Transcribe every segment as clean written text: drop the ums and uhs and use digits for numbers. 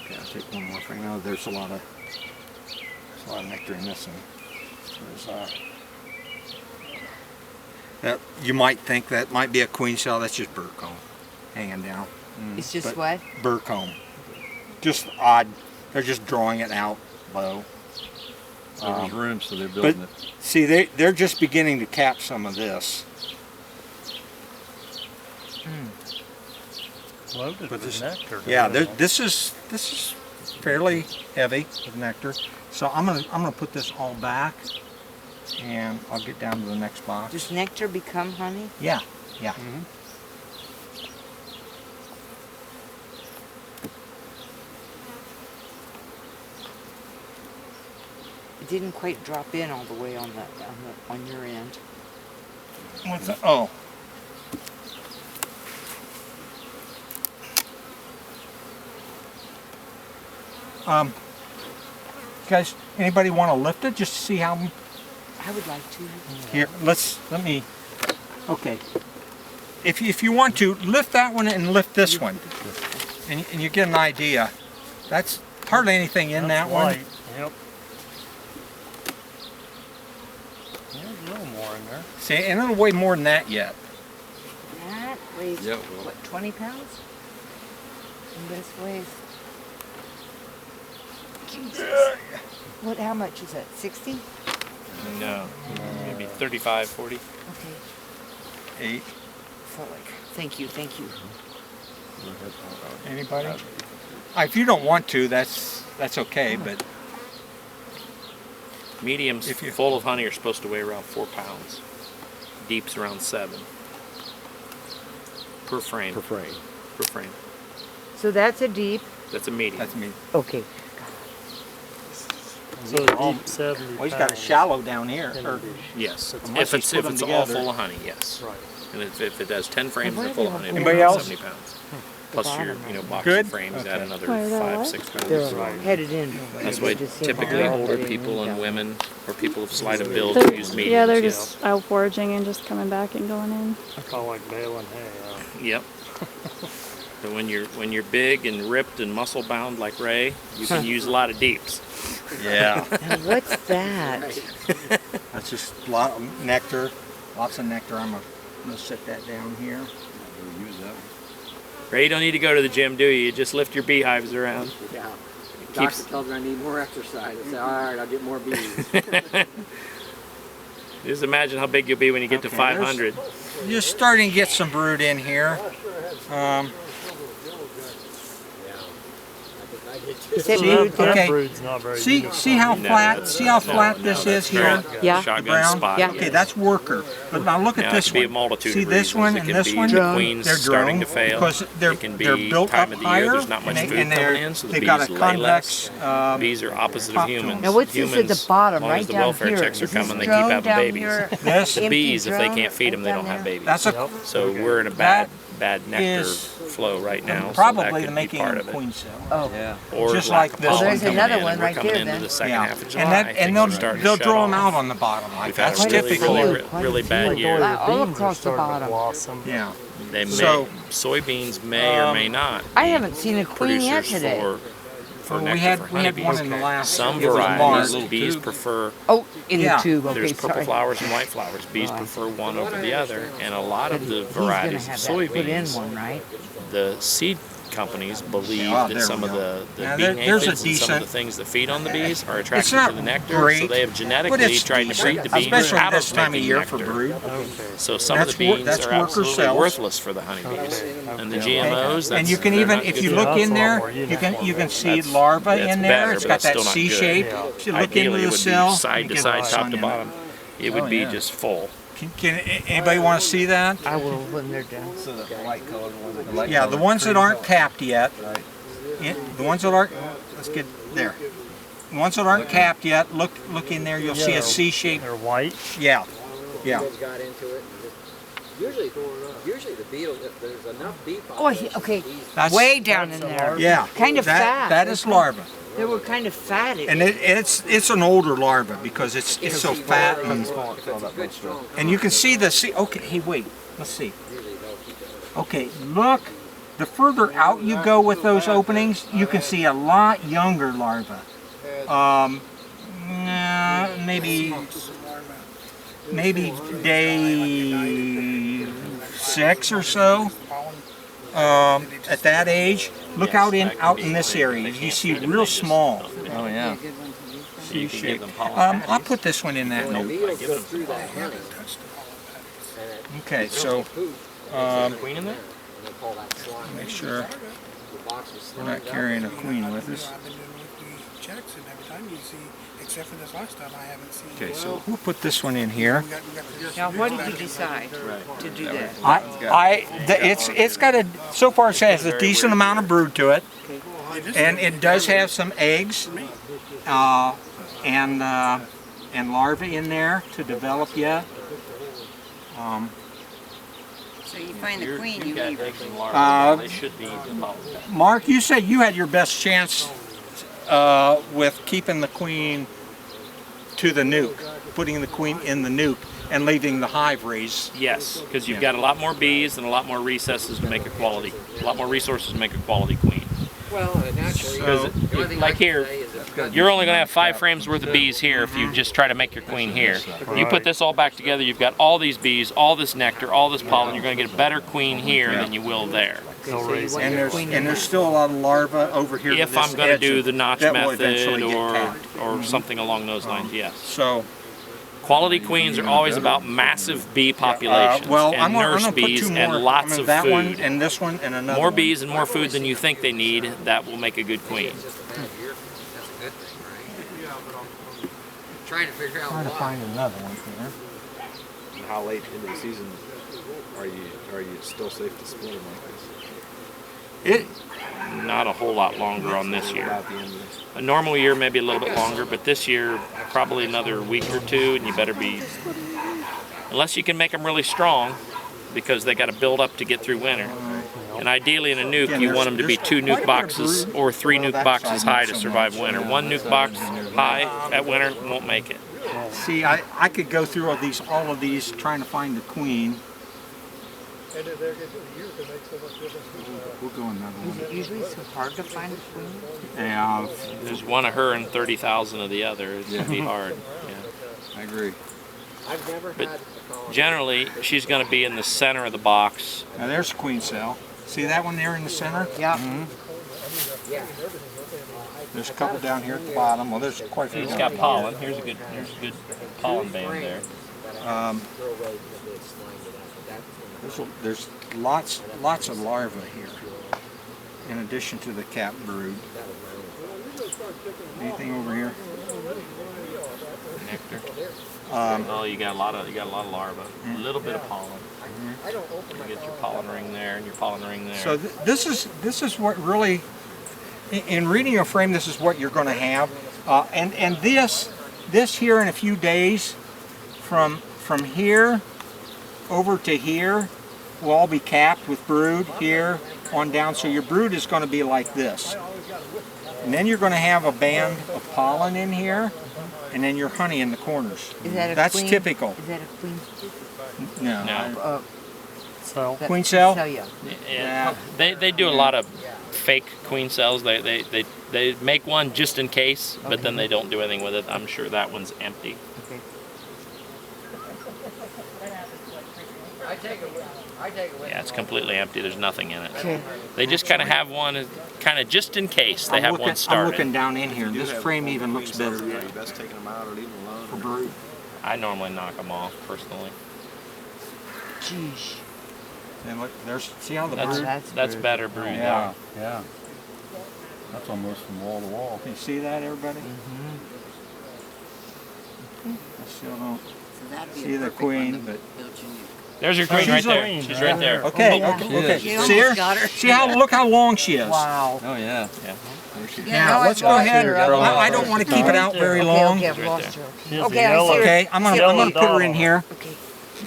Okay, I'll take one more for now. There's a lot of nectar in this one. You might think that might be a queen cell. That's just burr comb hanging down. It's just what? Burr comb. Just odd. They're just drawing it out low. There's room, so they're building it. See, they're just beginning to cap some of this. Loaded with nectar. Yeah, this is fairly heavy with nectar. So I'm gonna put this all back, and I'll get down to the next box. Does nectar become honey? Yeah, yeah. It didn't quite drop in all the way on your end. What's that? Oh. Guys, anybody want to lift it just to see how? I would like to. Here, let me. Okay. If you want to lift that one and lift this one, and you get an idea. That's hardly anything in that one. Yep. There's a little more in there. See, and it'll weigh more than that yet. That weighs Yep. what, 20 pounds? And this weighs. Jesus. What? How much is that? 60? No, maybe 35, 40. Okay. 8. Felt like. Thank you. Anybody? If you don't want to, that's okay. But Mediums full of honey are supposed to weigh around 4 pounds. Deeps around 7. Per frame. Per frame. Per frame. So that's a deep. That's a medium. that's me. Okay. So all 70 Well, he's got a shallow down here. Or, Yes. Unless If you put it's them all together. full of honey, yes. Right. And if it does 10 frames, Why they're are full they of all honey. full Anybody about else? 70 pounds. The Plus your, bottom. box Good? of frames Okay. add another Why, is that 5, what? 6 pounds. They're headed in. That's why Just seem typically like older they're people and down. women or people of slight of build They're, use mediums. yeah, they're just out foraging and just coming back and going in. I call like baling hay. Yep. But when you're big and ripped and muscle bound like Ray, you can use a lot of deeps. yeah. Now, what's that? That's just a lot of nectar. Lots of nectar. I'm gonna set that down here. We'll use that one. Ray, you don't need to go to the gym, do you? You just lift your beehives around. Yeah. Keeps- Doctor tells me I need more exercise. I say, all right, I'll get more bees. Just imagine how big you'll be when you get to Okay, 500. You're starting to get some brood in here. Said See? brood there? Okay. Brood's not very See how No, flat? that's- See how no, flat no, this that's is here? very Yeah. Shotgun brown? spot. Yeah. Okay, that's worker. But now look Now, at it this could be a one. multitude See of this reasons. one It and can this be one? the queens They're starting drone to fail. because they're It can be built time up of the higher. year. There's not much and food they're- coming in, so the they've bees got a lay convex. less. Bees are opposite top of to humans. them. Now what's this at Humans, the bottom, as long right as the down welfare here? checks are Is this coming, they keep drone having down babies. here? This The Empty bees, if they drone can't feed them, they down don't have there? babies. That's a Yep. So we're in a That bad nectar is flow right now. so that probably could the be making part of of a it. queen cell. Oh. Yeah. Or Just lack like of this pollen one. There's coming another in, one and we're right coming there into then. the second Yeah. half of July. And things they'll are starting to they'll shut draw them off. out on the bottom like We've had that's a really, typical. really bad Like year. all All your beans across are the starting to bottom. blossom. Yeah. They may, So, soybeans may or may not. I haven't seen a queen yet producers today. for Well, nectar we had for one honeybees. in the last. Some it was varieties, March. bees prefer. Oh, in Yeah. the tube. Okay, There's purple sorry. flowers and white flowers. Bees Oh, I prefer one over the other, and a lot But of the he's gonna varieties of have that put in soybeans, one, right? the seed companies believe Oh, that there some we of go. the Now, bee there's a aphids and some decent- of the things that feed on the bees are It's attracted not to the nectar, so great, they have but genetically it's tried to breed the decent, bees especially out this of time of making year nectar. for brood. Okay. So some of the That's beans that's are worker absolutely cells. worthless for the honeybees, and the Okay. GMOs. And That's, you can they're even, not if good you for look That's in a lot there, more you uniform. can see That's- larvae that's in there. better, It's but got that's that still not C good. shape. Yeah. If you look Ideally, into it the would cell, be side you to get side, sun top to in it. bottom. It would Oh, be yeah. just full. Can anybody want to see that? I will when they're done. So the light colored one. Yeah, the ones that aren't capped yet. The ones that aren't. Let's get there. The ones that aren't capped yet. Look in there. You'll see Yeah. a C shape. They're white. Yeah. Yeah. Beetles got into it. Usually the beetles, if there's enough bee Oh, okay. That's Way down in that's a there. larva. Yeah. Kind of fat. That is larva. They were kind of fatty. And it's an older larva because it's so fat and you can see the okay. Hey, wait. Let's see. Okay, look the further out you go with those openings, you can see a lot younger larvae. Maybe day 6 or so. At that age, look out in this area. You see real small. Oh yeah. So you can give them pollen. I'll put this one in that note. Beetles go through that honey. Okay, so Queen in there? And they call that slime. make sure The box was we're slimed not up. carrying a queen with us. I've been doing weekly checks, and every time you see, except for this last time, I haven't seen. Okay, so we'll put this one in here. We got this Now, why did you decide to do that? It's got a, so far it has a decent amount of brood to it, and it does have some eggs and larvae in there to develop yet. So you find the queen, you got leave her. eggs and larvae. They should be eating pollen. Mark, you said you had your best chance with keeping the queen to the nuke, putting the queen in the nuke and leaving the hive raised. Yes, because you've got a lot more bees and a lot more recesses to make a quality, a lot more resources to make a quality queen. Well, naturally, Because the only thing I like can here, say is it's you're only going to have 5 frames worth of bees here if you just try to make your queen here. You put this all back together, you've got all these bees, all this nectar, all this pollen. You're going to get a better queen here than you will there. And there's still a lot of larvae over here. If to this I'm going to edge do the notch that will method eventually get capped. or something along those lines, yes. So, Quality queens are always about massive bee populations well, and I'm nurse gonna put bees 2 more. and lots of that food. one and this one and another More one. bees and more food than you think they need, that will make a good queen. that's a good thing, right? Trying to figure out Trying to why. find another one here. And how late into the season are you still safe to split them like this? Not a whole lot longer on this year. About the end of this. A normal year maybe a little bit longer, but this year probably another week or 2, and you better be, unless you can make them really strong, because they got to build up to get through winter. And ideally in a nuke, you want them to be 2 nuke boxes or 3 nuke boxes high to survive winter. 1 nuke box high at winter won't make it. See, I could go through all of these trying to find the queen. We'll go another Is it one. usually so hard to find a queen? And There's one of her and 30,000 of the other. It'd be hard. Yeah. I agree. I've never But had a colony. generally, she's going to be in the center of the box. now there's a queen cell. See that one there in the center? Yeah. Yeah. There's a couple down here at the bottom. Well, there's quite a few. It's down got here. pollen. Here's a good pollen band there. There's lots of larvae here, in addition to the capped brood. Anything over here? Nectar. Oh, you got a lot of larvae. A little bit of pollen. You get your pollen ring there and your pollen ring there. So this is what really, in reading your frame, this is what you're going to have, and this here in a few days, from here over to here, will all be capped with brood here on down. So your brood is going to be like this, and then you're going to have a band of pollen in here, and then your honey in the corners. Is that a That's queen? typical. Is that a queen? No. No. So Queen cell? Yeah. Yeah. They do a lot of fake queen cells. They make one just in case, but then they don't do anything with it. I'm sure that one's empty. Okay. I take it with Yeah, it's completely empty. There's nothing in it. Okay. They just kind of have one, kind of just in case they have one I'm started. looking down in here. This frame even looks better Are you best taking them out or leaving them alone? for brood. I normally knock them off personally. Jeez. And look, there's, see how the That's brood, that's brood. better brood. Yeah. That's almost from wall to wall. can you see that, everybody? Mm-hmm. I still don't So that'd be see a the perfect one queen, to but build your new. There's your queen She's right a there. queen, She's right? right there. okay, Oh, okay, yeah. okay. You See her? almost got her. See how, look how long she is. Wow. Oh yeah. Yeah. Yeah, Now, no, let's I've go lost ahead. her. I don't want to keep it out very Okay, long. okay, I've Right lost there. her. She has Okay, the I see yellow. her. Okay, I'm gonna Yellow put her in doll. here. Okay.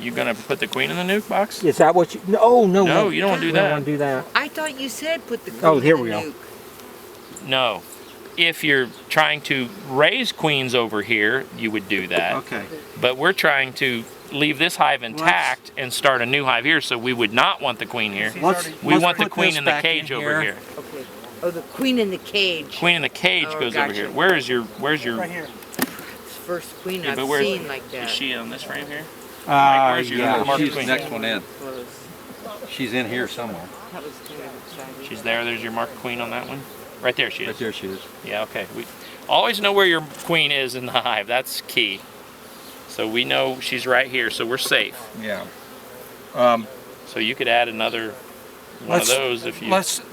You gonna put the queen in the nuke box? Is that what you, no, No, you don't want to do I don't that. want to do that. I thought you said put the queen Oh, here in we the go. nuke. No. If you're trying to raise queens over here, you would do that. Okay. But we're trying to leave this hive intact and start a new hive here, so we would not want the queen here. We want the put queen this in the back cage in over here. Okay. Oh, the queen in the cage. Queen in the cage Oh, goes over gotcha. here. Where's your Right here. First queen Yeah, I've but where's- seen like that. is she on this frame here? Where's your yeah. marked She's queen? next one in. Close. She's in here somewhere. That was kind of exciting. She's there. There's your marked queen on that one. Right there she is. Right there she is. Yeah, okay. We always know where your queen is in the hive. That's key. So we know she's right here, so we're safe. Yeah. So you could add another one of those if you...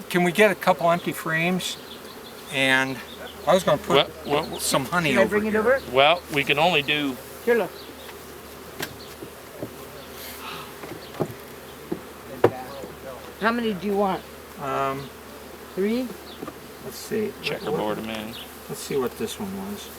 Can we get a couple empty frames? And I was going to put Well, some honey Can I over bring it here. over? well, we can only do... Here, look. How many do you want? 3? Let's see. Checkerboard them in. Let's see what this one was.